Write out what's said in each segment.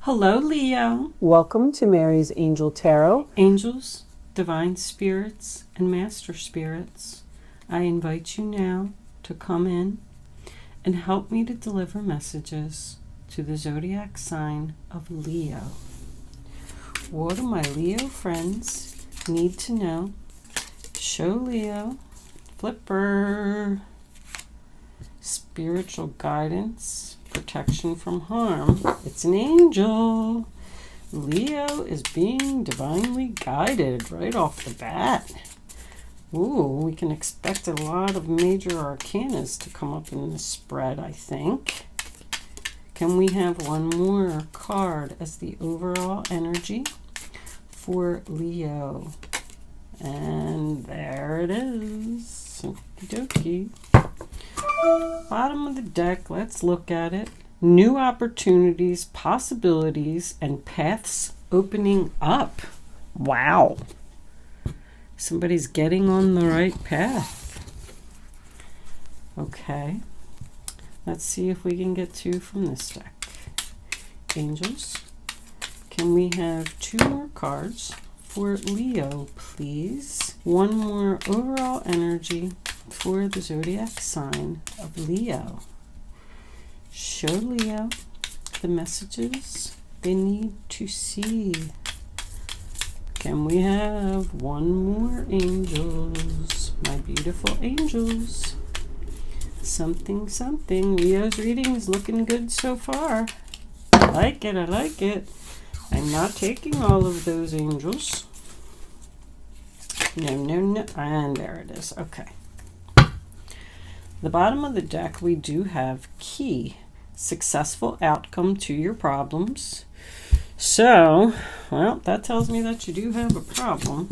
Hello, Leo. Welcome to Mary's Angel Tarot. Angels, divine spirits, and master spirits, I invite you now to come in and help me to deliver messages to the zodiac sign of Leo. What do my Leo friends need to know? Show Leo, flipper, spiritual guidance, protection from harm. It's an angel. Leo is being divinely guided right off the bat. Ooh, we can expect a lot of major arcanas to come up in this spread, I think. Can we have one more card as the overall energy for Leo? And there it is. Okie dokie. Bottom of the deck, let's look at it. New opportunities, possibilities, and paths opening up. Wow. Somebody's getting on the right path. Okay. Let's see if we can get two from this deck. Angels, can we have two more cards for Leo, please? One more overall energy for the zodiac sign of Leo. Show Leo the messages they need to see. Can we have one more, angels? My beautiful angels. Something, something. Leo's reading is looking good so far. I like it, I like it. I'm not taking all of those, angels. No, no, no. And there it is. Okay. The bottom of the deck, we do have key, successful outcome to your problems. So, well, that tells me that you do have a problem.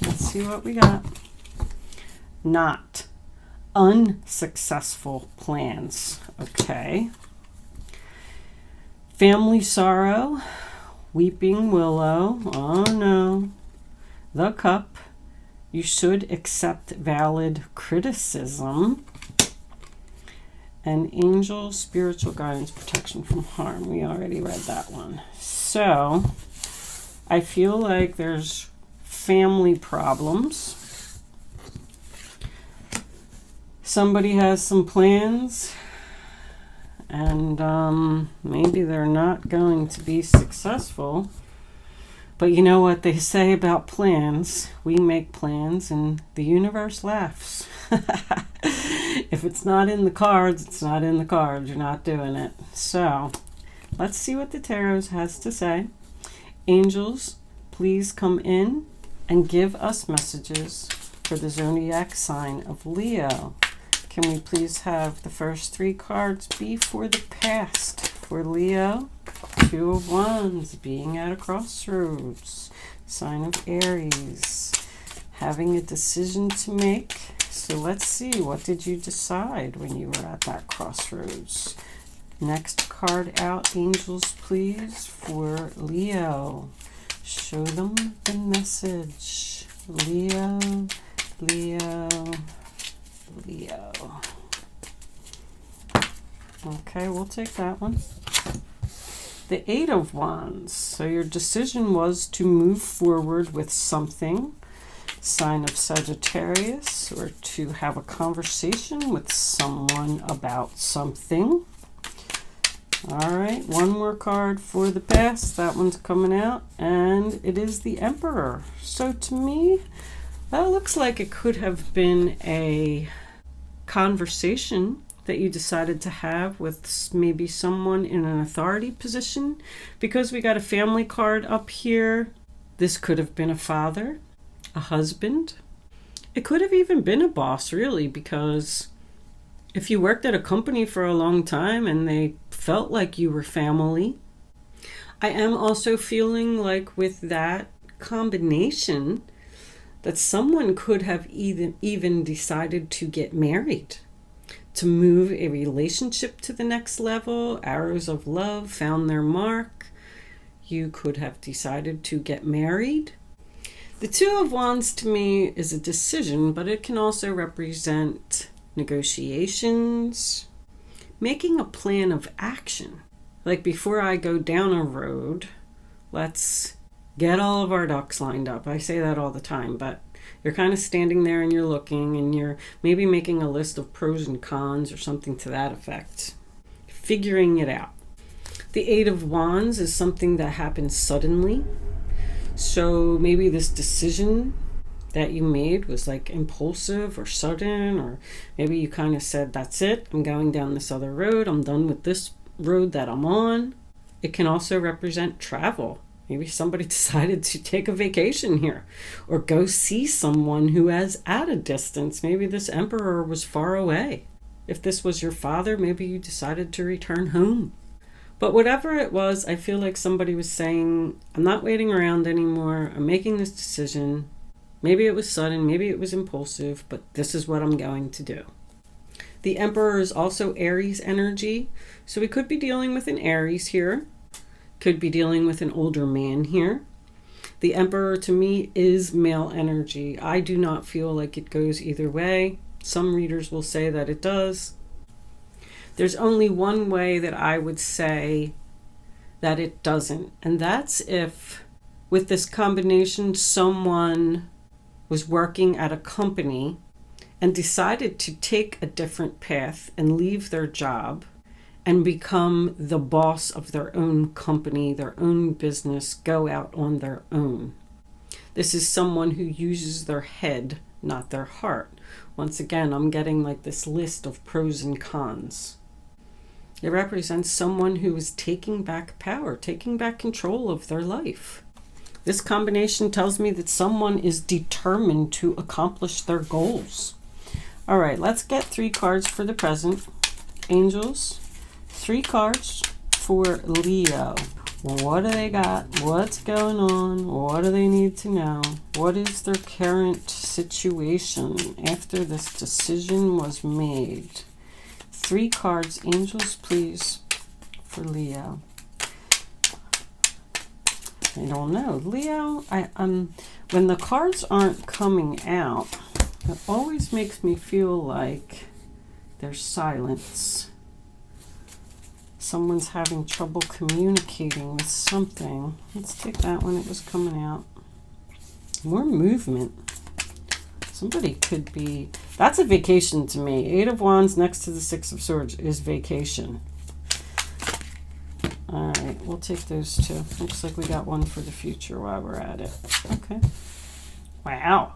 Let's see what we got. Not unsuccessful plans. Okay. Family sorrow, weeping willow. Oh no. The cup. You should accept valid criticism. And angel, spiritual guidance, protection from harm. We already read that one. So, I feel like there's family problems. Somebody has some plans, and maybe they're not going to be successful. But you know what they say about plans? We make plans, and the universe laughs. If it's not in the cards, it's not in the cards. You're not doing it. So, let's see what the tarot has to say. Angels, please come in and give us messages for the zodiac sign of Leo. Can we please have the first three cards be for the past? For Leo, Two of Wands, being at a crossroads. Sign of Aries, having a decision to make. So let's see, what did you decide when you were at that crossroads? Next card out, angels, please, for Leo. Show them the message. Leo, Leo, Leo. Okay, we'll take that one. The Eight of Wands. So your decision was to move forward with something. Sign of Sagittarius, or to have a conversation with someone about something. All right, one more card for the past. That one's coming out, and it is the Emperor. So to me, that looks like it could have been a conversation that you decided to have with maybe someone in an authority position. Because we got a family card up here, this could have been a father, a husband. It could have even been a boss, really, because if you worked at a company for a long time and they felt like you were family. I am also feeling like with that combination that someone could have even decided to get married, to move a relationship to the next level. Arrows of love found their mark. You could have decided to get married. The Two of Wands to me is a decision, but it can also represent negotiations, making a plan of action. Like, before I go down a road, let's get all of our ducks lined up. I say that all the time, but you're kind of standing there and you're looking and you're maybe making a list of pros and cons or something to that effect. Figuring it out. The Eight of Wands is something that happens suddenly. So maybe this decision that you made was like impulsive or sudden, or maybe you kind of said, that's it, I'm going down this other road, I'm done with this road that I'm on. It can also represent travel. Maybe somebody decided to take a vacation here or go see someone who is at a distance. Maybe this emperor was far away. If this was your father, maybe you decided to return home. But whatever it was, I feel like somebody was saying, I'm not waiting around anymore. I'm making this decision. Maybe it was sudden, maybe it was impulsive, but this is what I'm going to do. The Emperor is also Aries energy. So we could be dealing with an Aries here. Could be dealing with an older man here. The Emperor to me is male energy. I do not feel like it goes either way. Some readers will say that it does. There's only one way that I would say that it doesn't. And that's if, with this combination, someone was working at a company and decided to take a different path and leave their job and become the boss of their own company, their own business, go out on their own. This is someone who uses their head, not their heart. Once again, I'm getting like this list of pros and cons. It represents someone who is taking back power, taking back control of their life. This combination tells me that someone is determined to accomplish their goals. All right, let's get 3 cards for the present. Angels, 3 cards for Leo. What do they got? What's going on? What do they need to know? What is their current situation after this decision was made? 3 cards, angels, please, for Leo. I don't know. Leo, when the cards aren't coming out, it always makes me feel like there's silence. Someone's having trouble communicating with something. Let's take that one. It was coming out. More movement. Somebody could be... That's a vacation to me. 8 of Wands next to the 6 of Swords is vacation. All right, we'll take those 2. Looks like we got one for the future while we're at it. Okay. Wow.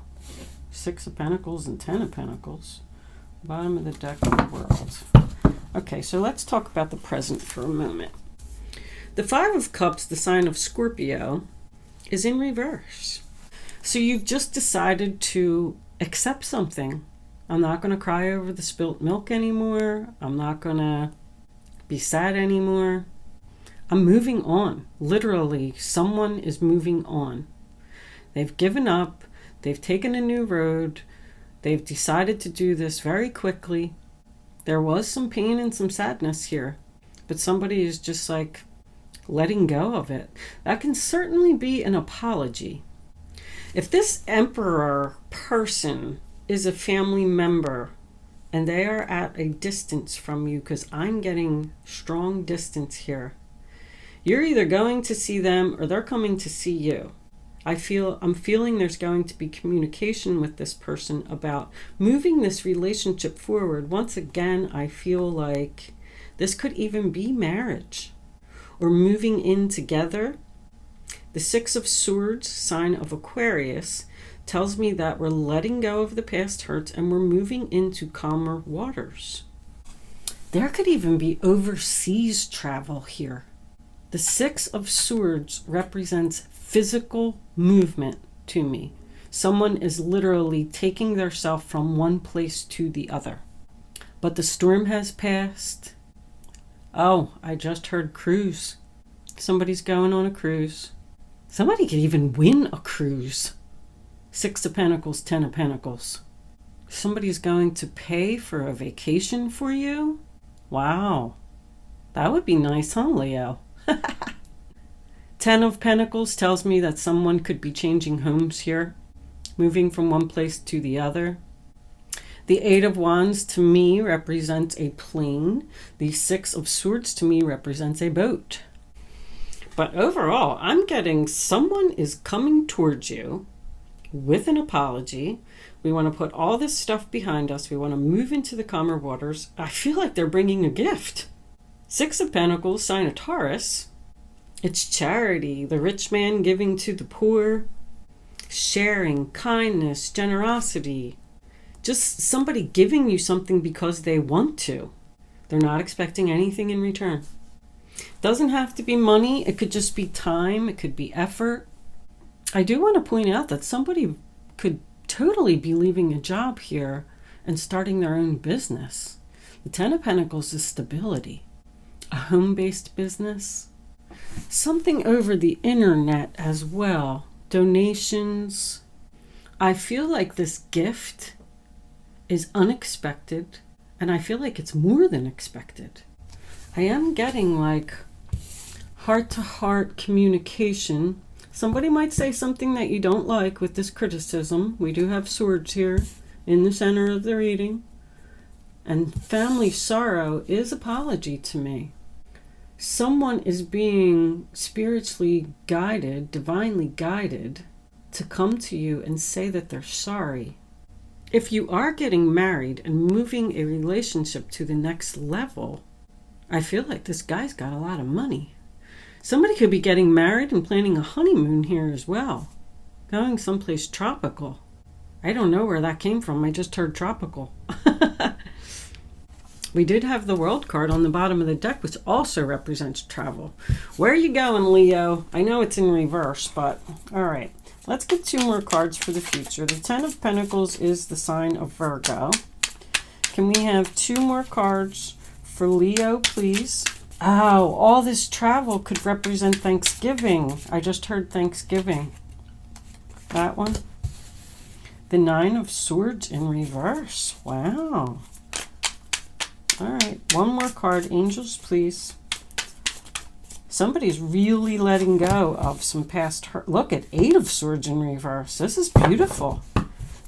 6 of Pentacles and 10 of Pentacles. Bottom of the deck of the World. Okay, so let's talk about the present for a moment. The 5 of Cups, the sign of Scorpio, is in reverse. So you've just decided to accept something. I'm not going to cry over the spilt milk anymore. I'm not going to be sad anymore. I'm moving on. Literally, someone is moving on. They've given up. They've taken a new road. They've decided to do this very quickly. There was some pain and some sadness here, but somebody is just like letting go of it. That can certainly be an apology. If this Emperor person is a family member and they are at a distance from you, because I'm getting strong distance here, you're either going to see them or they're coming to see you. I'm feeling there's going to be communication with this person about moving this relationship forward. Once again, I feel like this could even be marriage or moving in together. The 6 of Swords, sign of Aquarius, tells me that we're letting go of the past hurts and we're moving into calmer waters. There could even be overseas travel here. The 6 of Swords represents physical movement to me. Someone is literally taking themselves from one place to the other. But the storm has passed. Oh, I just heard cruise. Somebody's going on a cruise. Somebody could even win a cruise. 6 of Pentacles, 10 of Pentacles. Somebody's going to pay for a vacation for you? Wow. That would be nice, huh, Leo? 10 of Pentacles tells me that someone could be changing homes here, moving from one place to the other. The Eight of Wands to me represents a plane. The Six of Swords to me represents a boat. But overall, I'm getting someone is coming towards you with an apology. We want to put all this stuff behind us. We want to move into the calmer waters. I feel like they're bringing a gift. Six of Pentacles, sign of Taurus. It's charity, the rich man giving to the poor, sharing, kindness, generosity. Just somebody giving you something because they want to. They're not expecting anything in return. Doesn't have to be money. It could just be time. It could be effort. I do want to point out that somebody could totally be leaving a job here and starting their own business. The Ten of Pentacles is stability. A home-based business. Something over the internet as well. Donations. I feel like this gift is unexpected, and I feel like it's more than expected. I am getting like heart-to-heart communication. Somebody might say something that you don't like with this criticism. We do have swords here in the center of the reading. And family sorrow is apology to me. Someone is being spiritually guided, divinely guided, to come to you and say that they're sorry. If you are getting married and moving a relationship to the next level, I feel like this guy's got a lot of money. Somebody could be getting married and planning a honeymoon here as well. Going someplace tropical. I don't know where that came from. I just heard tropical. We did have the World card on the bottom of the deck, which also represents travel. Where are you going, Leo? I know it's in reverse, but all right. Let's get two more cards for the future. The Ten of Pentacles is the sign of Virgo. Can we have two more cards for Leo, please? Oh, all this travel could represent Thanksgiving. I just heard Thanksgiving. That one. The Nine of Swords in reverse. Wow. All right, one more card. Angels, please. Somebody's really letting go of some past hurt. Look at Eight of Swords in reverse. This is beautiful.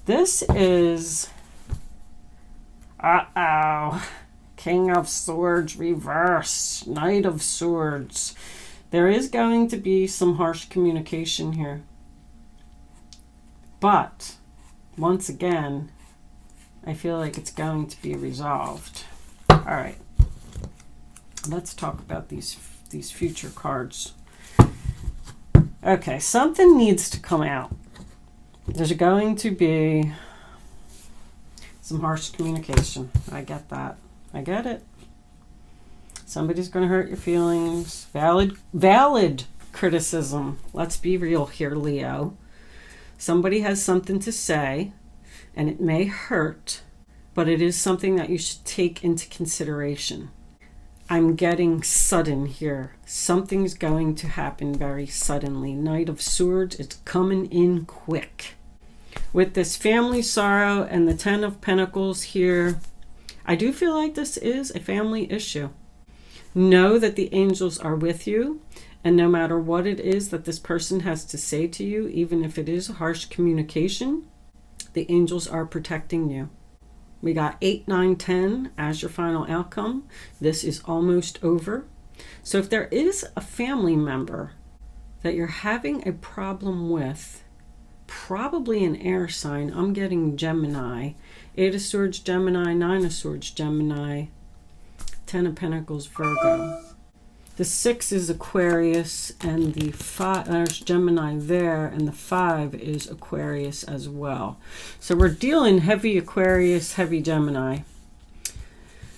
This is... Uh-oh. King of Swords reverse. Knight of Swords. There is going to be some harsh communication here. But, once again, I feel like it's going to be resolved. All right. Let's talk about these future cards. Okay, something needs to come out. There's going to be some harsh communication. I get that. I get it. Somebody's going to hurt your feelings. Valid criticism. Let's be real here, Leo. Somebody has something to say, and it may hurt, but it is something that you should take into consideration. I'm getting sudden here. Something's going to happen very suddenly. Knight of Swords, it's coming in quick. With this family sorrow and the Ten of Pentacles here, I do feel like this is a family issue. Know that the angels are with you, and no matter what it is that this person has to say to you, even if it is harsh communication, the angels are protecting you. We got 8, 9, 10 as your final outcome. This is almost over. So if there is a family member that you're having a problem with, probably an air sign, I'm getting Gemini. 8 of Swords, Gemini. 9 of Swords, Gemini. 10 of Pentacles, Virgo. The 6 is Aquarius, and the 5, there's Gemini there, and the 5 is Aquarius as well. So we're dealing heavy Aquarius, heavy Gemini.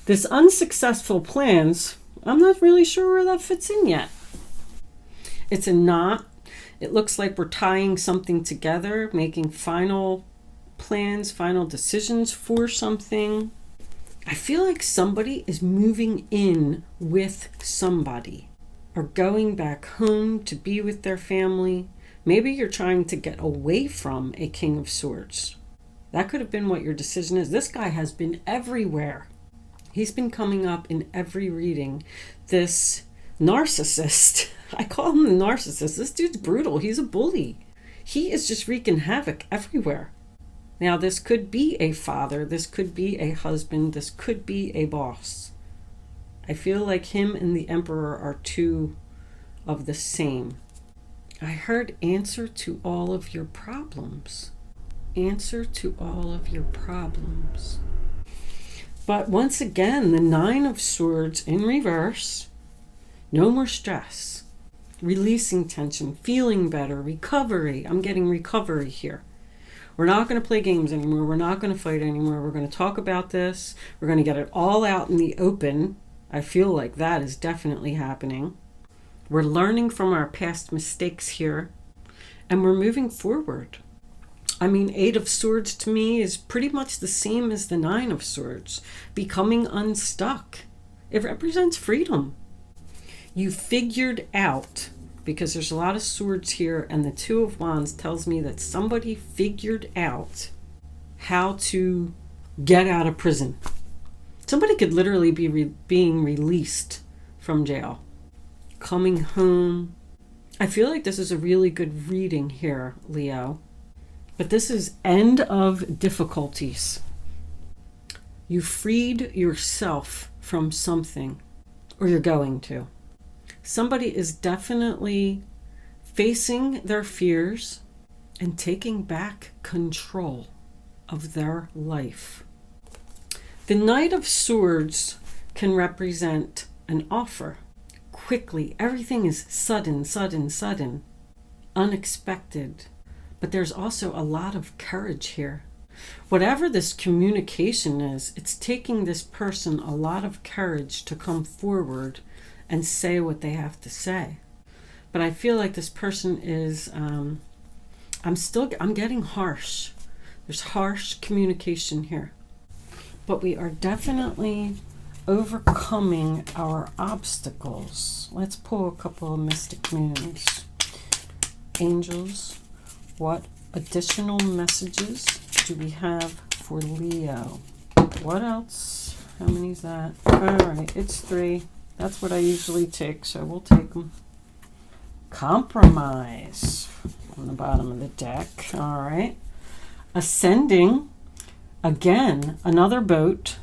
This unsuccessful plans, I'm not really sure where that fits in yet. It's a knot. It looks like we're tying something together, making final plans, final decisions for something. I feel like somebody is moving in with somebody or going back home to be with their family. Maybe you're trying to get away from a King of Swords. That could have been what your decision is. This guy has been everywhere. He's been coming up in every reading. This narcissist, I call him the narcissist. This dude's brutal. He's a bully. He is just wreaking havoc everywhere. Now, this could be a father, this could be a husband, this could be a boss. I feel like him and the Emperor are two of the same. I heard answer to all of your problems. Answer to all of your problems. But once again, the Nine of Swords in reverse. No more stress. Releasing tension, feeling better, recovery. I'm getting recovery here. We're not going to play games anymore. We're not going to fight anymore. We're going to talk about this. We're going to get it all out in the open. I feel like that is definitely happening. We're learning from our past mistakes here, and we're moving forward. I mean, Eight of Swords to me is pretty much the same as the Nine of Swords. Becoming unstuck. It represents freedom. You figured out, because there's a lot of swords here, and the Two of Wands tells me that somebody figured out how to get out of prison. Somebody could literally be being released from jail. Coming home. I feel like this is a really good reading here, Leo. But this is end of difficulties. You freed yourself from something, or you're going to. Somebody is definitely facing their fears and taking back control of their life. The Knight of Swords can represent an offer. Quickly, everything is sudden, unexpected. But there's also a lot of courage here. Whatever this communication is, it's taking this person a lot of courage to come forward and say what they have to say. But I feel like this person is, I'm getting harsh. There's harsh communication here. But we are definitely overcoming our obstacles. Let's pull a couple of mystic moons. Angels, what additional messages do we have for Leo? What else? How many is that? All right, it's 3. That's what I usually take, so we'll take them. Compromise on the bottom of the deck. All right. Ascending. Again, another boat.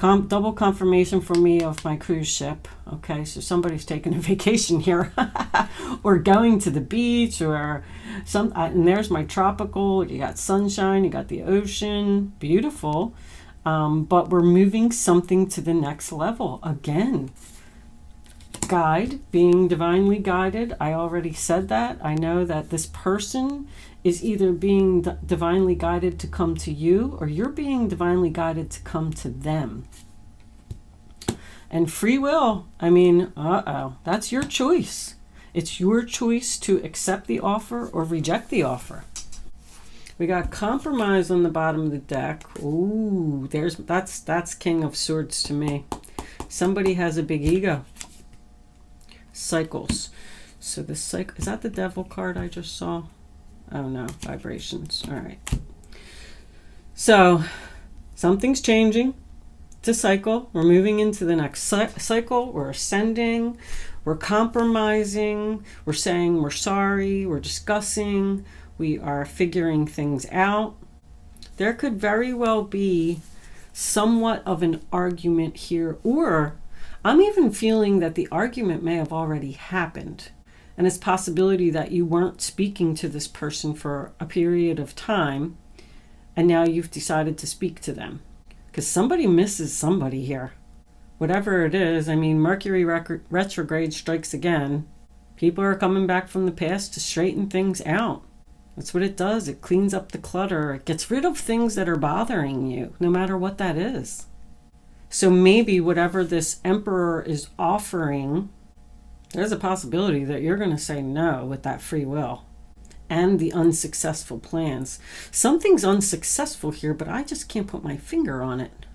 Double confirmation for me of my cruise ship. Okay, so somebody's taking a vacation here. Or going to the beach, or some. And there's my tropical. You got sunshine, you got the ocean. Beautiful. But we're moving something to the next level. Again, guide, being divinely guided. I already said that. I know that this person is either being divinely guided to come to you, or you're being divinely guided to come to them. And free will, I mean, that's your choice. It's your choice to accept the offer or reject the offer. We got compromise on the bottom of the deck. Ooh, that's King of Swords to me. Somebody has a big ego. Cycles. So the cycle, is that the Devil card I just saw? Oh no, vibrations. All right. So something's changing. It's a cycle. We're moving into the next cycle. We're ascending. We're compromising. We're saying we're sorry. We're discussing. We are figuring things out. There could very well be somewhat of an argument here, or I'm even feeling that the argument may have already happened. And it's possibility that you weren't speaking to this person for a period of time, and now you've decided to speak to them. Because somebody misses somebody here. Whatever it is, I mean, Mercury retrograde strikes again. People are coming back from the past to straighten things out. That's what it does. It cleans up the clutter. It gets rid of things that are bothering you, no matter what that is. So maybe whatever this Emperor is offering, there's a possibility that you're going to say no with that free will and the unsuccessful plans. Something's unsuccessful here, but I just can't put my finger on it.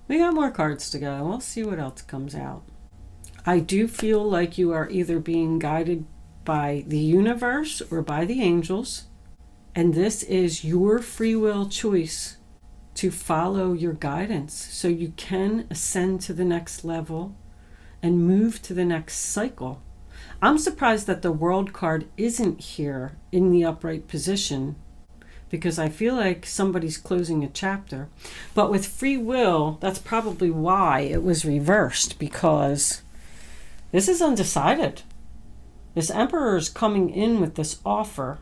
We got more cards to go. We'll see what else comes out. I do feel like you are either being guided by the universe or by the angels, and this is your free will choice to follow your guidance so you can ascend to the next level and move to the next cycle. I'm surprised that the World card isn't here in the upright position, because I feel like somebody's closing a chapter. But with free will, that's probably why it was reversed, because this is undecided. This Emperor is coming in with this offer,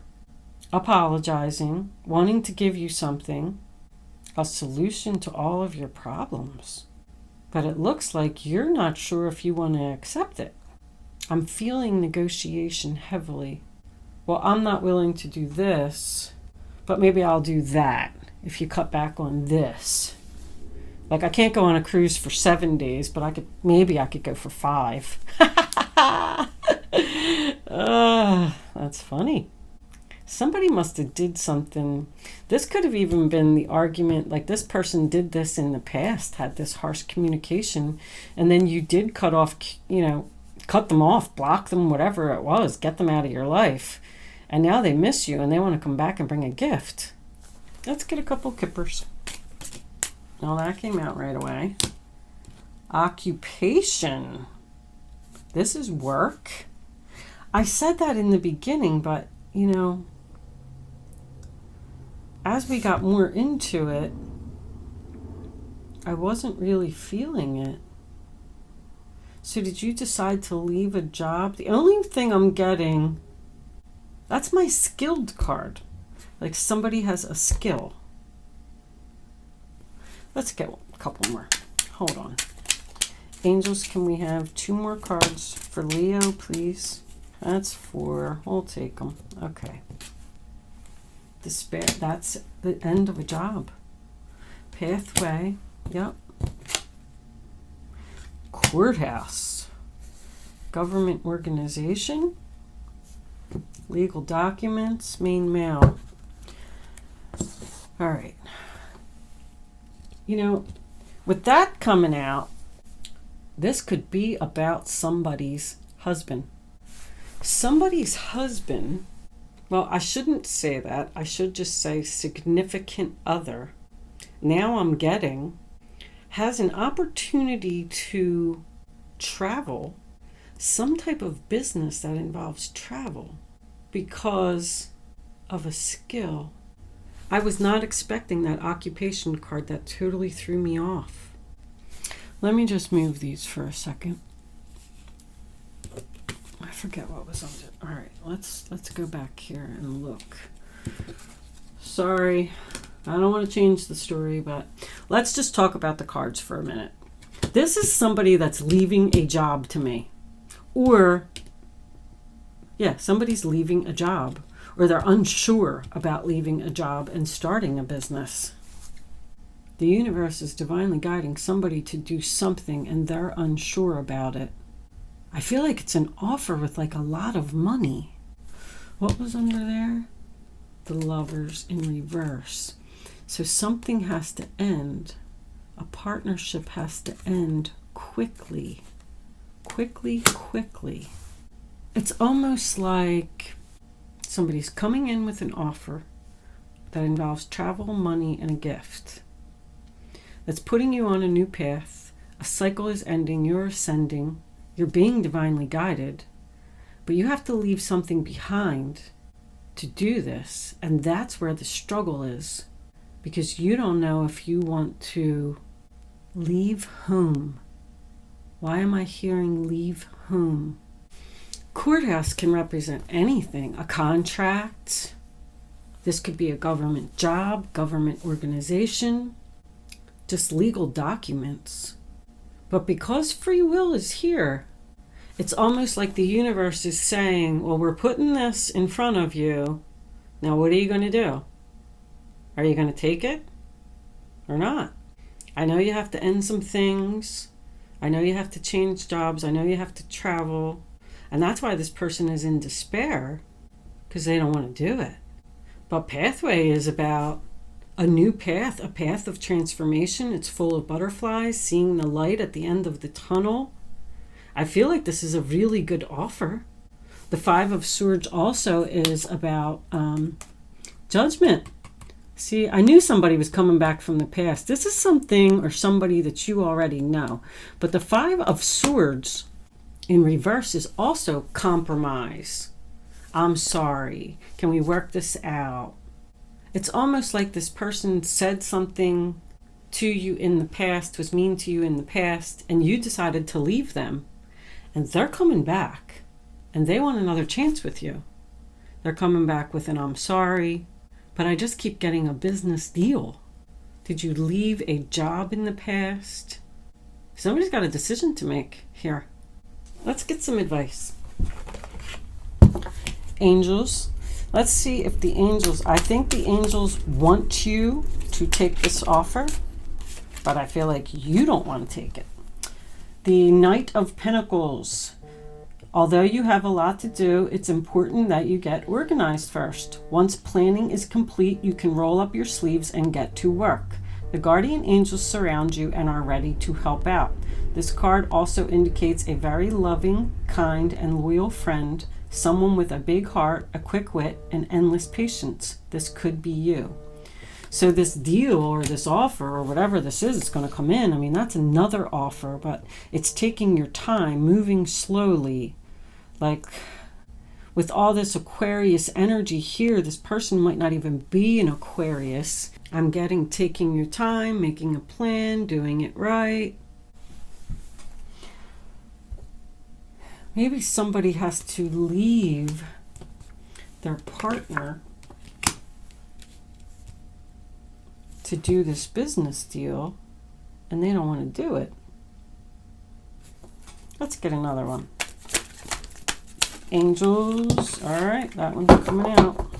apologizing, wanting to give you something, a solution to all of your problems. But it looks like you're not sure if you want to accept it. I'm feeling negotiation heavily. Well, I'm not willing to do this, but maybe I'll do that if you cut back on this. Like, I can't go on a cruise for 7 days, but I could go for 5. That's funny. Somebody must have did something. This could have even been the argument, like this person did this in the past, had this harsh communication, and then you did cut them off, block them, whatever it was, get them out of your life. And now they miss you and they want to come back and bring a gift. Let's get a couple kippers. Now that came out right away. Occupation. This is work. I said that in the beginning, but as we got more into it, I wasn't really feeling it. So did you decide to leave a job? The only thing I'm getting, that's my skilled card. Like somebody has a skill. Let's get a couple more. Hold on. Angels, can we have 2 more cards for Leo, please? That's 4. We'll take them. Okay. Despair. That's the end of a job. Pathway. Yep. Courthouse. Government organization. Legal documents. Main mail. All right. With that coming out, this could be about somebody's husband. Somebody's husband, well, I shouldn't say that. I should just say significant other. Now I'm getting, has an opportunity to travel, some type of business that involves travel because of a skill. I was not expecting that occupation card. That totally threw me off. Let me just move these for a second. I forget what was on it. All right, let's go back here and look. Sorry, I don't want to change the story, but let's just talk about the cards for a minute. This is somebody that's leaving a job to me. Or, somebody's leaving a job. Or they're unsure about leaving a job and starting a business. The universe is divinely guiding somebody to do something and they're unsure about it. I feel like it's an offer with like a lot of money. What was under there? The Lovers in reverse. So something has to end. A partnership has to end quickly. Quickly. It's almost like somebody's coming in with an offer that involves travel, money, and a gift. That's putting you on a new path. A cycle is ending. You're ascending. You're being divinely guided. But you have to leave something behind to do this. And that's where the struggle is. Because you don't know if you want to leave home. Why am I hearing leave home? Courthouse can represent anything. A contract. This could be a government job, government organization, just legal documents. But because free will is here, it's almost like the universe is saying, well, we're putting this in front of you. Now, what are you going to do? Are you going to take it or not? I know you have to end some things. I know you have to change jobs. I know you have to travel. And that's why this person is in despair, because they don't want to do it. But pathway is about a new path, a path of transformation. It's full of butterflies, seeing the light at the end of the tunnel. I feel like this is a really good offer. The 5 of Swords also is about judgment. See, I knew somebody was coming back from the past. This is something or somebody that you already know. But the 5 of Swords in reverse is also compromise. I'm sorry. Can we work this out? It's almost like this person said something to you in the past, was mean to you in the past, and you decided to leave them. And they're coming back, and they want another chance with you. They're coming back with an "I'm sorry, but I just keep getting a business deal." Did you leave a job in the past? Somebody's got a decision to make here. Let's get some advice. Angels, let's see if the angels, I think the angels want you to take this offer, but I feel like you don't want to take it. The Knight of Pentacles. Although you have a lot to do, it's important that you get organized first. Once planning is complete, you can roll up your sleeves and get to work. The guardian angels surround you and are ready to help out. This card also indicates a very loving, kind, and loyal friend, someone with a big heart, a quick wit, and endless patience. This could be you. So this deal or this offer or whatever this is, it's going to come in. I mean, that's another offer, but it's taking your time, moving slowly. Like with all this Aquarius energy here, this person might not even be an Aquarius. I'm getting taking your time, making a plan, doing it right. Maybe somebody has to leave their partner to do this business deal, and they don't want to do it. Let's get another one. Angels. All right, that one's coming out.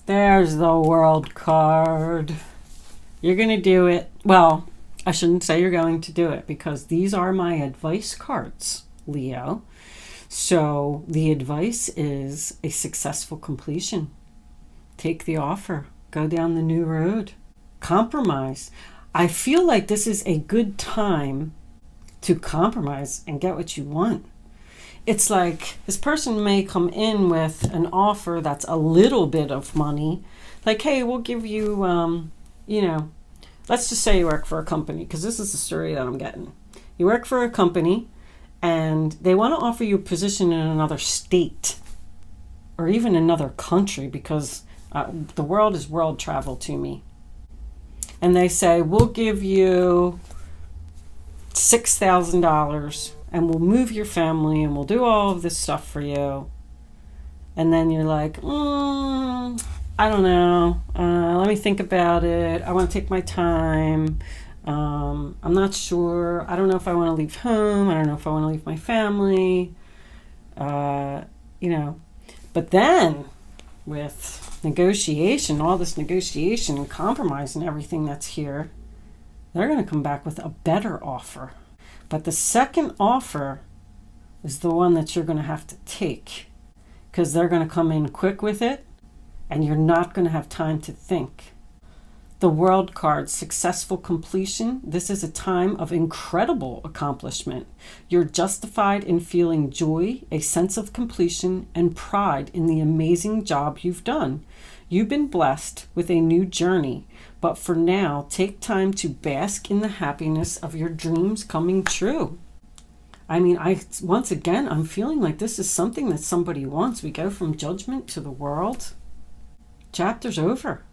There's the World card. You're going to do it. Well, I shouldn't say you're going to do it because these are my advice cards, Leo. So the advice is a successful completion. Take the offer. Go down the new road. Compromise. I feel like this is a good time to compromise and get what you want. It's like this person may come in with an offer that's a little bit of money. Like, hey, we'll give you, let's just say you work for a company, because this is the story that I'm getting. You work for a company and they want to offer you a position in another state or even another country, because the world is world travel to me. And they say, we'll give you $6,000 and we'll move your family and we'll do all of this stuff for you. And then you're like, I don't know. Let me think about it. I want to take my time. I'm not sure. I don't know if I want to leave home. I don't know if I want to leave my family. But then with negotiation, all this negotiation and compromise and everything that's here, they're going to come back with a better offer. But the second offer is the one that you're going to have to take, because they're going to come in quick with it and you're not going to have time to think. The World card, successful completion. This is a time of incredible accomplishment. You're justified in feeling joy, a sense of completion, and pride in the amazing job you've done. You've been blessed with a new journey, but for now, take time to bask in the happiness of your dreams coming true. I mean, once again, I'm feeling like this is something that somebody wants. We go from Judgment to the World. Chapter's over.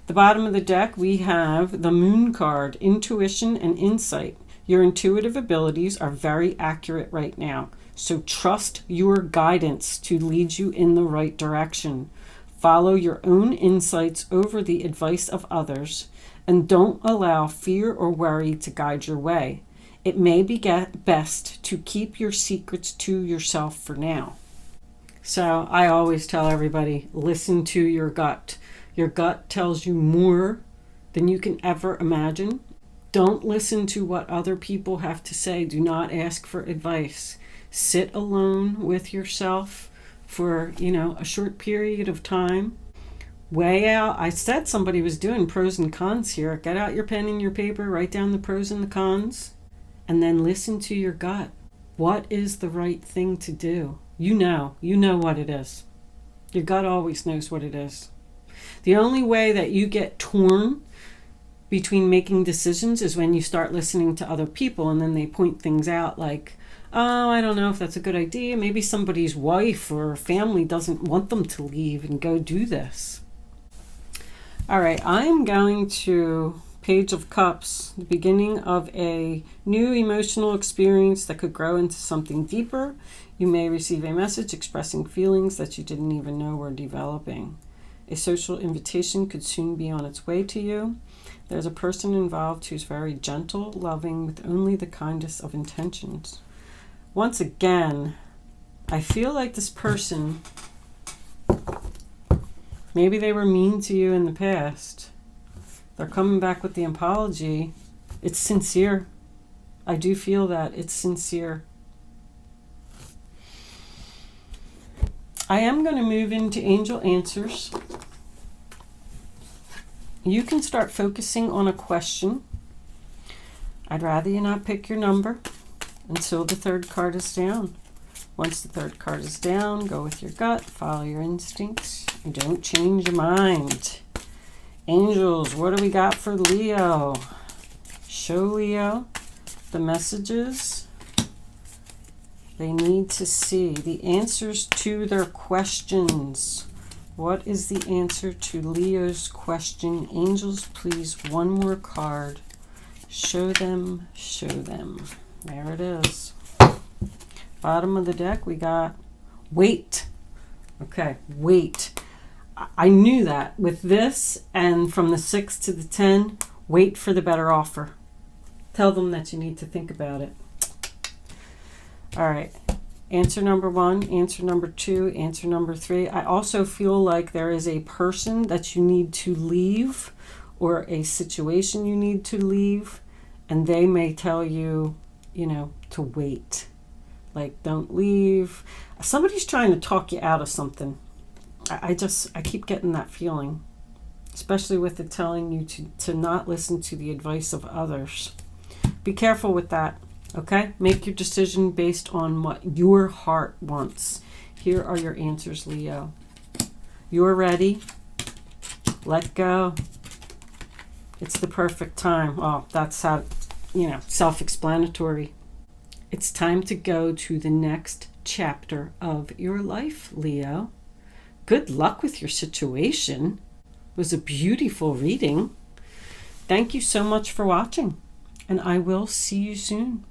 The bottom of the deck, we have the Moon card, intuition and insight. Your intuitive abilities are very accurate right now, so trust your guidance to lead you in the right direction. Follow your own insights over the advice of others, and don't allow fear or worry to guide your way. It may be best to keep your secrets to yourself for now. So I always tell everybody, listen to your gut. Your gut tells you more than you can ever imagine. Don't listen to what other people have to say. Do not ask for advice. Sit alone with yourself for, a short period of time. Weigh out. I said somebody was doing pros and cons here. Get out your pen and your paper, write down the pros and the cons, and then listen to your gut. What is the right thing to do? You know what it is. Your gut always knows what it is. The only way that you get torn between making decisions is when you start listening to other people and then they point things out like, oh, I don't know if that's a good idea. Maybe somebody's wife or family doesn't want them to leave and go do this. All right, I'm going to Page of Cups, the beginning of a new emotional experience that could grow into something deeper. You may receive a message expressing feelings that you didn't even know were developing. A social invitation could soon be on its way to you. There's a person involved who's very gentle, loving, with only the kindest of intentions. Once again, I feel like this person, maybe they were mean to you in the past. They're coming back with the apology. It's sincere. I do feel that. It's sincere. I am going to move into angel answers. You can start focusing on a question. I'd rather you not pick your number until the third card is down. Once the third card is down, go with your gut, follow your instincts, and don't change your mind. Angels, what do we got for Leo? Show Leo the messages they need to see, the answers to their questions. What is the answer to Leo's question? Angels, please, one more card. Show them, show them. There it is. Bottom of the deck, we got wait. Okay, wait. I knew that with this, and from the 6 to the 10, wait for the better offer. Tell them that you need to think about it. All right. Answer number 1, answer number 2, answer number 3. I also feel like there is a person that you need to leave or a situation you need to leave, and they may tell you, to wait. Like, don't leave. Somebody's trying to talk you out of something. I keep getting that feeling, especially with it telling you to not listen to the advice of others. Be careful with that, okay? Make your decision based on what your heart wants. Here are your answers, Leo. You're ready. Let go. It's the perfect time. Oh, that's how, self-explanatory. It's time to go to the next chapter of your life, Leo. Good luck with your situation. It was a beautiful reading. Thank you so much for watching, and I will see you soon.